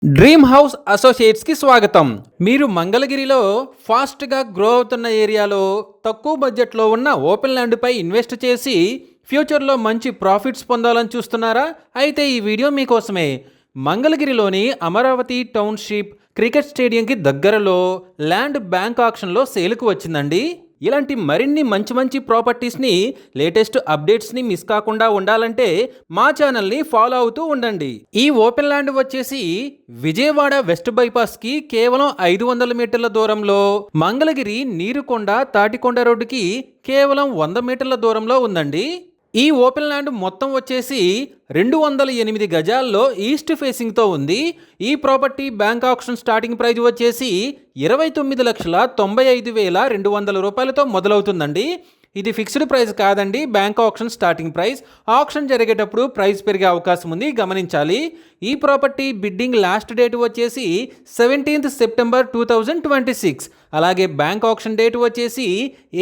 Dream house associates కి స్వాగతం. మీరు మంగళగిరిలో ఫాస్ట్ గా గ్రో అవుతున్న ఏరియాలో తక్కువ బడ్జెట్ లో ఉన్న ఓపెన్ ల్యాండ్ పై ఇన్వెస్ట్ చేసి ఫ్యూచర్ లో మంచి ప్రాఫిట్స్ పొందాలని చూస్తున్నారా? అయితే ఈ వీడియో మీకోసమే. మంగళగిరిలోని అమరావతి టౌన్షిప్ క్రికెట్ స్టేడియంకి దగ్గరలో ల్యాండ్ బ్యాంక్ ఆక్షన్లో సేల్కు వచ్చిందండి. ఇలాంటి మరిన్ని మంచి ప్రాపర్టీస్ని లేటెస్ట్ అప్డేట్స్ని మిస్ కాకుండా ఉండాలంటే మా ఛానల్ని ఫాలో అవుతూ ఉండండి. ఈ ఓపెన్ ల్యాండ్ వచ్చేసి విజయవాడ వెస్ట్ బైపాస్కి కేవలం 500 మీటర్ల దూరంలో, మంగళగిరి నీరుకొండ తాటికొండ రోడ్డుకి కేవలం 100 మీటర్ల దూరంలో ఉందండి. ఈ ఓపెన్ ల్యాండ్ మొత్తం వచ్చేసి 208 గజాల్లో ఈస్ట్ ఫేసింగ్తో ఉంది. ఈ property bank auction starting price వచ్చేసి 29,95,200 రూపాయలతో మొదలవుతుందండి. ఇది ఫిక్స్డ్ ప్రైస్ కాదండి, bank auction starting price. Auction జరిగేటప్పుడు ప్రైస్ పెరిగే అవకాశం ఉంది, గమనించాలి. ఈ ప్రాపర్టీ బిడ్డింగ్ లాస్ట్ డేట్ వచ్చేసి 17th సెప్టెంబర్ 2026. అలాగే బ్యాంక్ ఆక్షన్ డేట్ వచ్చేసి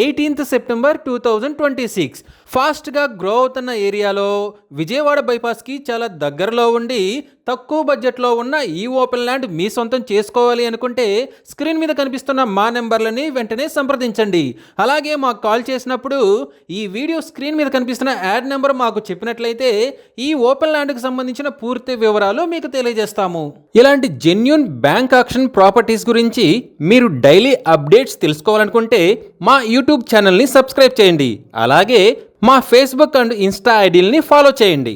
18th సెప్టెంబర్ 2026. ఫాస్ట్గా గ్రో అవుతున్న ఏరియాలో విజయవాడ బైపాస్కి చాలా దగ్గరలో ఉండి తక్కువ బడ్జెట్లో ఉన్న ఈ ఓపెన్ ల్యాండ్ మీ సొంతం చేసుకోవాలి అనుకుంటే స్క్రీన్ మీద కనిపిస్తున్న మా నెంబర్లని వెంటనే సంప్రదించండి. అలాగే మాకు కాల్ చేసినప్పుడు ఈ వీడియో స్క్రీన్ మీద కనిపిస్తున్న యాడ్ నెంబర్ మాకు చెప్పినట్లయితే ఈ ఓపెన్ ల్యాండ్కి సంబంధించిన పూర్తి వివరాలు మీకు తెలియజేస్తాము. ఇలాంటి జెన్యూన్ బ్యాంక్ ఆక్షన్ ప్రాపర్టీస్ గురించి మీరు డైలీ అప్డేట్స్ తెలుసుకోవాలనుకుంటే మా యూట్యూబ్ ఛానల్ని సబ్స్క్రైబ్ చేయండి. అలాగే మా ఫేస్బుక్ అండ్ ఇన్స్టా ఐడీలని ఫాలో చేయండి.